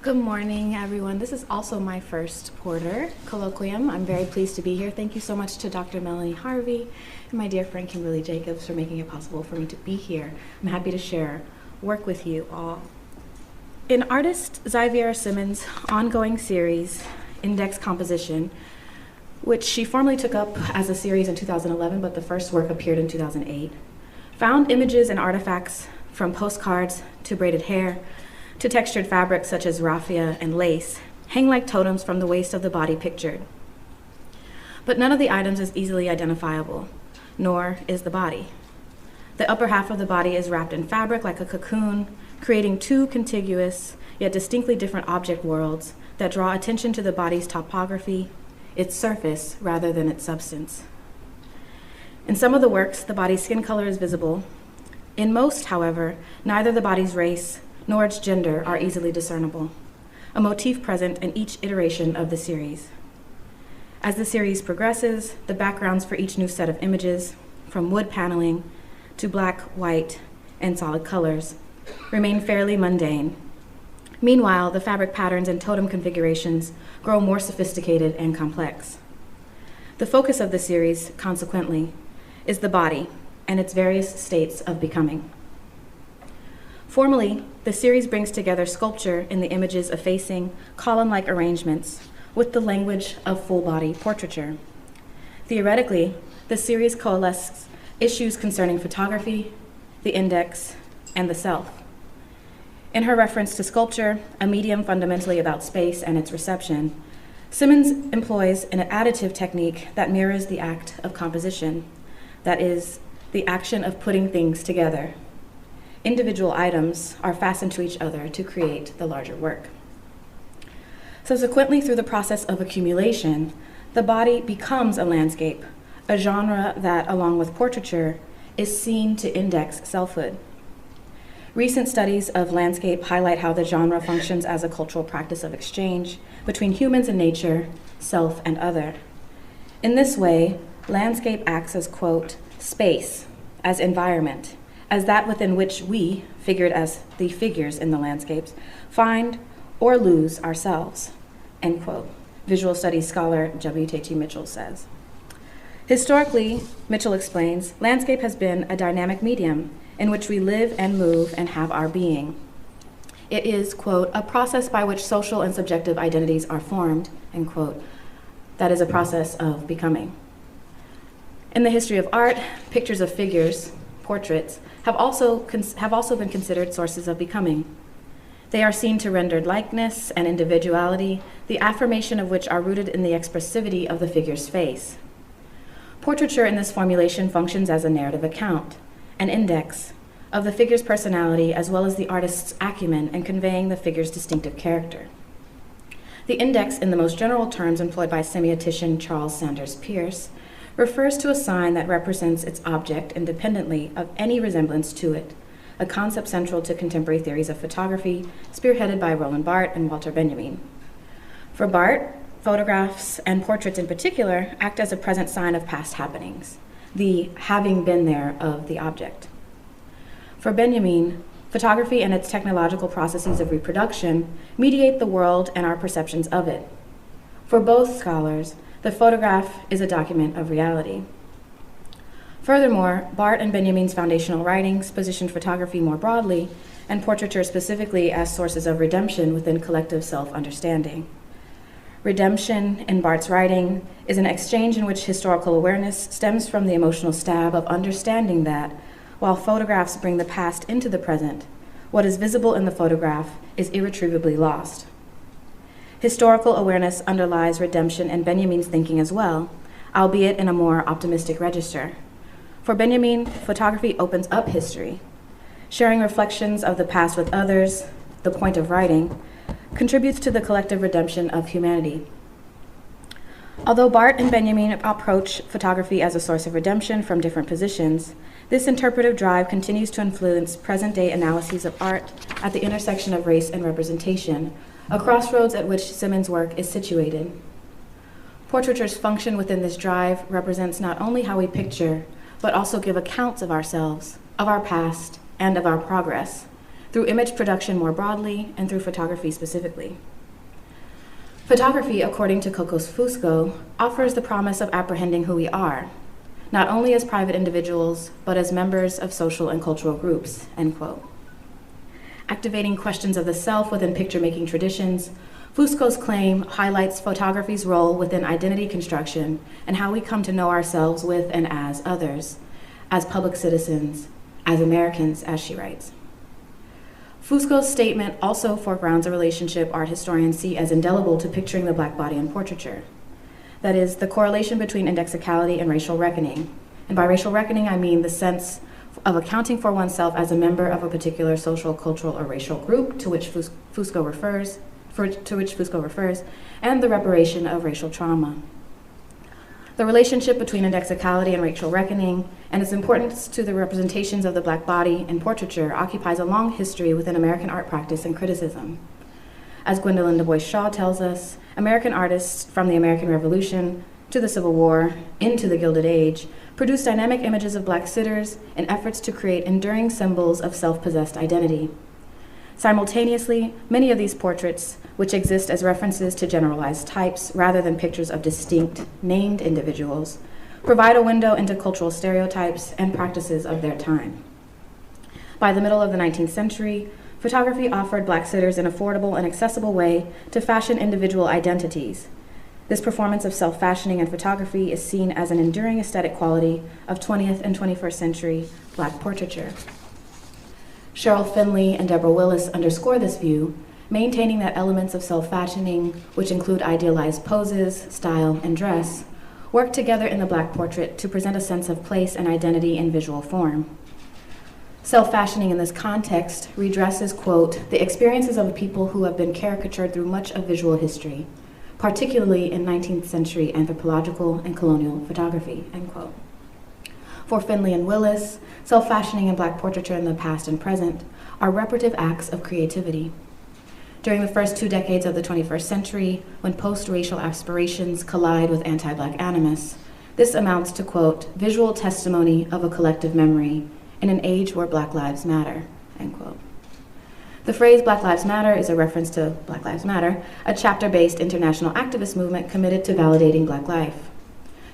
Good morning, everyone. This is also my first Porter colloquium. I'm very pleased to be here. Thank you so much to Dr. Melanie Harvey and my dear friend Kimberly Jacobs for making it possible for me to be here. I'm happy to share work with you all. In artist Xaviera Simmons' ongoing series, Index Composition, which she formally took up as a series in 2011, but the first work appeared in 2008, found images and artifacts from postcards to braided hair, to textured fabrics such as raffia and lace, hang like totems from the waist of the body pictured. But none of the items is easily identifiable, nor is the body. The upper half of the body is wrapped in fabric like a cocoon, creating two contiguous yet distinctly different object worlds that draw attention to the body's topography, its surface rather than its substance. In some of the works, the body's skin color is visible. In most, however, neither the body's race nor its gender are easily discernible, a motif present in each iteration of the series. As the series progresses, the backgrounds for each new set of images, from wood paneling to black, white, and solid colors, remain fairly mundane. Meanwhile, the fabric patterns and totem configurations grow more sophisticated and complex. The focus of the series, consequently, is the body and its various states of becoming. Formally, the series brings together sculpture in the images effacing column-like arrangements with the language of full-body portraiture. Theoretically, the series coalesces issues concerning photography, the index, and the self. In her reference to sculpture, a medium fundamentally about space and its reception, Simmons employs an additive technique that mirrors the act of composition, that is, the action of putting things together. Individual items are fastened to each other to create the larger work. Subsequently, through the process of accumulation, the body becomes a landscape, a genre that, along with portraiture, is seen to index selfhood. Recent studies of landscape highlight how the genre functions as a cultural practice of exchange between humans and nature, self and other. In this way, landscape acts as, quote, space, as environment, as that within which we, figured as the figures in the landscapes, find or lose ourselves, end quote. Visual studies scholar W.T. Mitchell says. Historically, Mitchell explains, landscape has been a dynamic medium in which we live and move and have our being. It is, quote, a process by which social and subjective identities are formed, end quote. That is a process of becoming. In the history of art, pictures of figures, portraits, have also been considered sources of becoming. They are seen to render likeness and individuality, the affirmation of which are rooted in the expressivity of the figure's face. Portraiture in this formulation functions as a narrative account, an index of the figure's personality as well as the artist's acumen in conveying the figure's distinctive character. The index, in the most general terms employed by semiotician Charles Sanders Peirce, refers to a sign that represents its object independently of any resemblance to it, a concept central to contemporary theories of photography, spearheaded by Roland Barthes and Walter Benjamin. For Barthes, photographs and portraits in particular act as a present sign of past happenings, the having been there of the object. For Benjamin, photography and its technological processes of reproduction mediate the world and our perceptions of it. For both scholars, the photograph is a document of reality. Furthermore, Barthes and Benjamin's foundational writings positioned photography more broadly and portraiture specifically as sources of redemption within collective self-understanding. Redemption, in Barthes' writing, is an exchange in which historical awareness stems from the emotional stab of understanding that, while photographs bring the past into the present, what is visible in the photograph is irretrievably lost. Historical awareness underlies redemption in Benjamin's thinking as well, albeit in a more optimistic register. For Benjamin, photography opens up history. Sharing reflections of the past with others, the point of writing, contributes to the collective redemption of humanity. Although Barthes and Benjamin approach photography as a source of redemption from different positions, this interpretive drive continues to influence present-day analyses of art at the intersection of race and representation, a crossroads at which Simmons' work is situated. Portraiture's function within this drive represents not only how we picture, but also give accounts of ourselves, of our past, and of our progress, through image production more broadly, and through photography specifically. Photography, according to Cocos Fusco, offers the promise of apprehending who we are, not only as private individuals, but as members of social and cultural groups, end quote. Activating questions of the self within picture-making traditions, Fusco's claim highlights photography's role within identity construction and how we come to know ourselves with and as others, as public citizens, as Americans, as she writes. Fusco's statement also foregrounds a relationship art historians see as indelible to picturing the Black body in portraiture. That is, the correlation between indexicality and racial reckoning. And by racial reckoning, I mean the sense of accounting for oneself as a member of a particular social, cultural, or racial group to which Fusco refers, and the reparation of racial trauma. The relationship between indexicality and racial reckoning and its importance to the representations of the Black body in portraiture occupies a long history within American art practice and criticism. As Gwendolyn Du Bois Shaw tells us, American artists from the American Revolution to the Civil War into the Gilded Age produced dynamic images of Black sitters in efforts to create enduring symbols of self-possessed identity. Simultaneously, many of these portraits, which exist as references to generalized types rather than pictures of distinct, named individuals, provide a window into cultural stereotypes and practices of their time. By the middle of the 19th century, photography offered Black sitters an affordable and accessible way to fashion individual identities. This performance of self-fashioning in photography is seen as an enduring aesthetic quality of 20th and 21st century Black portraiture. Cheryl Finley and Deborah Willis underscore this view, maintaining that elements of self-fashioning, which include idealized poses, style, and dress, work together in the Black portrait to present a sense of place and identity in visual form. Self-fashioning in this context redresses, quote, the experiences of people who have been caricatured through much of visual history, particularly in 19th century anthropological and colonial photography, end quote. For Finley and Willis, self-fashioning and Black portraiture in the past and present are reparative acts of creativity. During the first 2 decades of the 21st century, when post-racial aspirations collide with anti-Black animus, this amounts to, quote, visual testimony of a collective memory in an age where Black lives matter, end quote. The phrase Black Lives Matter is a reference to Black Lives Matter, a chapter-based international activist movement committed to validating Black life.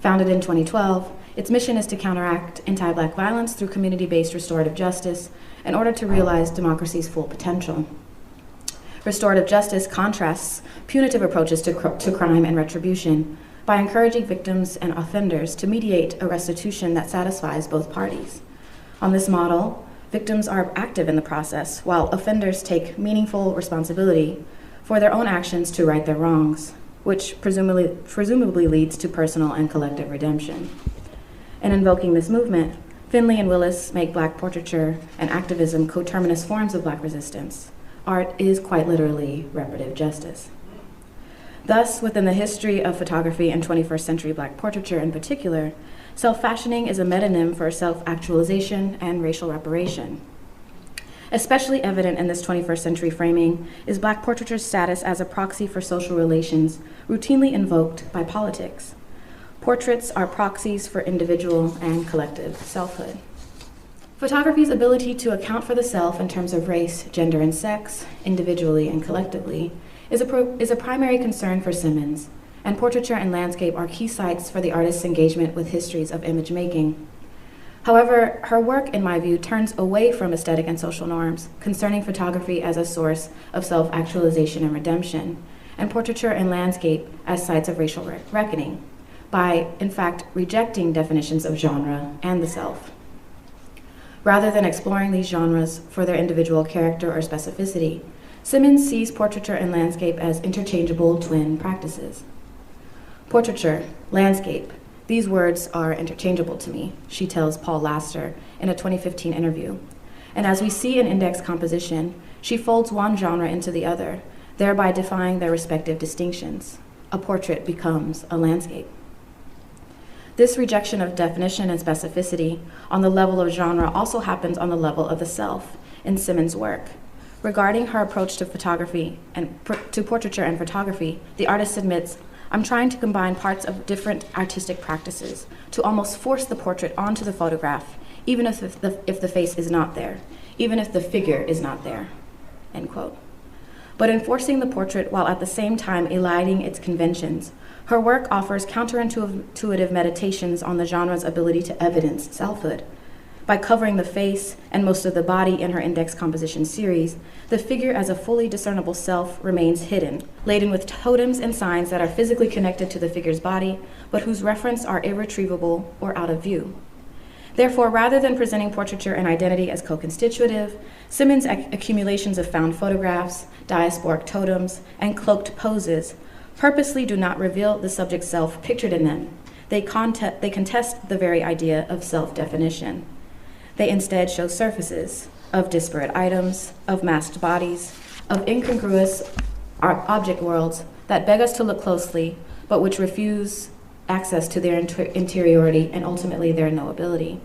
Founded in 2012, its mission is to counteract anti-Black violence through community-based restorative justice in order to realize democracy's full potential. Restorative justice contrasts punitive approaches to crime and retribution by encouraging victims and offenders to mediate a restitution that satisfies both parties. On this model, victims are active in the process, while offenders take meaningful responsibility for their own actions to right their wrongs, which presumably leads to personal and collective redemption. In invoking this movement, Finley and Willis make Black portraiture and activism coterminous forms of Black resistance. Art is quite literally reparative justice. Thus, within the history of photography and 21st century Black portraiture in particular, self-fashioning is a metonym for self-actualization and racial reparation. Especially evident in this 21st century framing is Black portraiture's status as a proxy for social relations routinely invoked by politics. Portraits are proxies for individual and collective selfhood. Photography's ability to account for the self in terms of race, gender, and sex, individually and collectively, is a primary concern for Simmons, and portraiture and landscape are key sites for the artist's engagement with histories of image making. However, her work, in my view, turns away from aesthetic and social norms concerning photography as a source of self-actualization and redemption, and portraiture and landscape as sites of racial reckoning, by, in fact, rejecting definitions of genre and the self. Rather than exploring these genres for their individual character or specificity, Simmons sees portraiture and landscape as interchangeable twin practices. Portraiture, landscape, these words are interchangeable to me, she tells Paul Laster in a 2015 interview. And as we see in index composition, she folds one genre into the other, thereby defying their respective distinctions. A portrait becomes a landscape. This rejection of definition and specificity on the level of genre also happens on the level of the self in Simmons' work. Regarding her approach to photography and to portraiture and photography, the artist admits, I'm trying to combine parts of different artistic practices to almost force the portrait onto the photograph, even if the face is not there, even if the figure is not there, end quote. But enforcing the portrait while at the same time eliding its conventions, her work offers counterintuitive meditations on the genre's ability to evidence selfhood. By covering the face and most of the body in her index composition series, the figure as a fully discernible self remains hidden, laden with totems and signs that are physically connected to the figure's body, but whose reference are irretrievable or out of view. Therefore, rather than presenting portraiture and identity as co-constitutive, Simmons' accumulations of found photographs, diasporic totems, and cloaked poses purposely do not reveal the subject's self pictured in them. They contest the very idea of self-definition. They instead show surfaces of disparate items, of masked bodies, of incongruous object worlds that beg us to look closely, but which refuse access to their interiority and ultimately their knowability.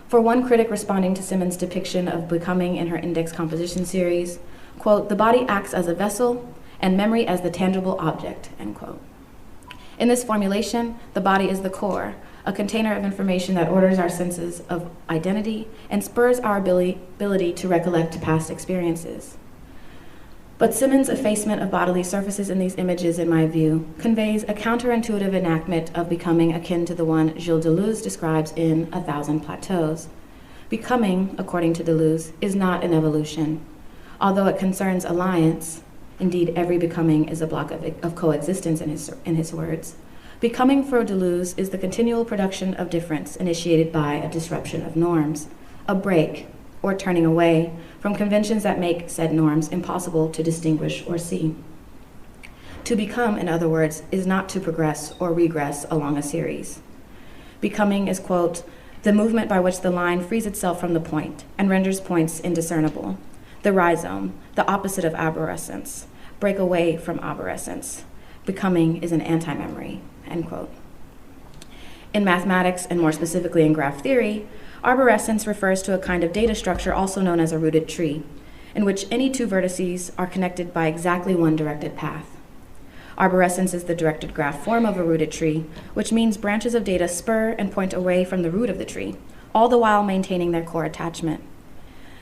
For one critic responding to Simmons' depiction of becoming in her index composition series, quote, "The body acts as a vessel and memory as the tangible object," end quote. In this formulation, the body is the core, a container of information that orders our senses of identity and spurs our ability to recollect past experiences. But Simmons' effacement of bodily surfaces in these images, in my view, conveys a counterintuitive enactment of becoming akin to the one Gilles Deleuze describes in A Thousand Plateaus. Becoming, according to Deleuze, is not an evolution. Although it concerns alliance, indeed every becoming is a block of coexistence in his words, becoming for Deleuze is the continual production of difference initiated by a disruption of norms, a break or turning away from conventions that make said norms impossible to distinguish or see. To become, in other words, is not to progress or regress along a series. Becoming is, quote, "the movement by which the line frees itself from the point and renders points indiscernible. The rhizome, the opposite of arborescence, break away from arborescence. Becoming is an anti-memory," end quote. In mathematics, and more specifically in graph theory, arborescence refers to a kind of data structure also known as a rooted tree, in which any two vertices are connected by exactly one directed path. Arborescence is the directed graph form of a rooted tree, which means branches of data spur and point away from the root of the tree, all the while maintaining their core attachment.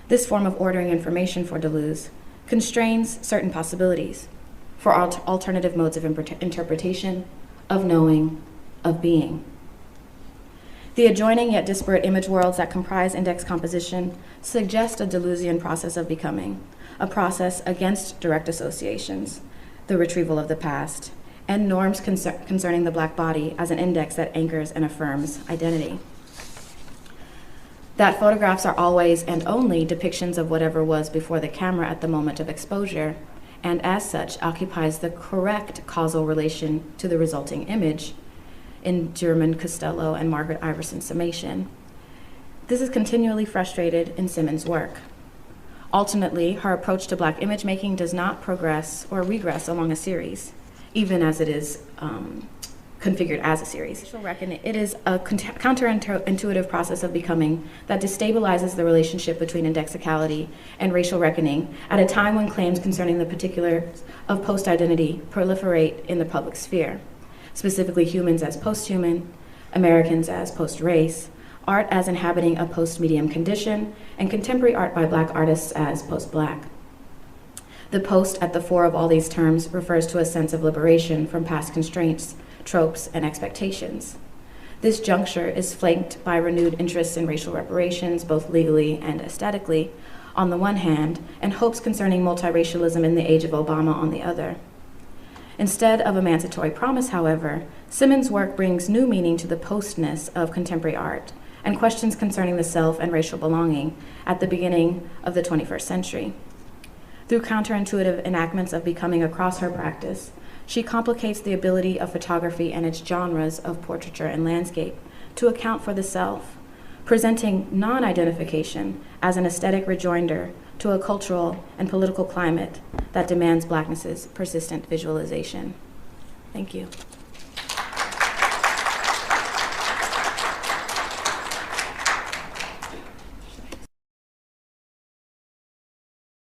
This form of ordering information for Deleuze constrains certain possibilities for alternative modes of interpretation, of knowing, of being. The adjoining yet disparate image worlds that comprise index composition suggest a Deleuzian process of becoming, a process against direct associations, the retrieval of the past, and norms concerning the Black body as an index that anchors and affirms identity. That photographs are always and only depictions of whatever was before the camera at the moment of exposure, and as such occupies the correct causal relation to the resulting image, in German Costello and Margaret Iverson's summation. This is continually frustrated in Simmons' work. Ultimately, her approach to Black image making does not progress or regress along a series, even as it is configured as a series. It is a counterintuitive process of becoming that destabilizes the relationship between indexicality and racial reckoning at a time when claims concerning the particulars of post-identity proliferate in the public sphere. Specifically humans as post-human, Americans as post-race, art as inhabiting a post-medium condition, and contemporary art by Black artists as post-Black. The post at the fore of all these terms refers to a sense of liberation from past constraints, tropes, and expectations. This juncture is flanked by renewed interests in racial reparations, both legally and aesthetically, on the one hand, and hopes concerning multiracialism in the age of Obama on the other. Instead of emancipatory promise, however, Simmons' work brings new meaning to the postness of contemporary art and questions concerning the self and racial belonging at the beginning of the 21st century. Through counterintuitive enactments of becoming across her practice, she complicates the ability of photography and its genres of portraiture and landscape to account for the self, presenting non-identification as an aesthetic rejoinder to a cultural and political climate that demands Blackness's persistent visualization. Thank you.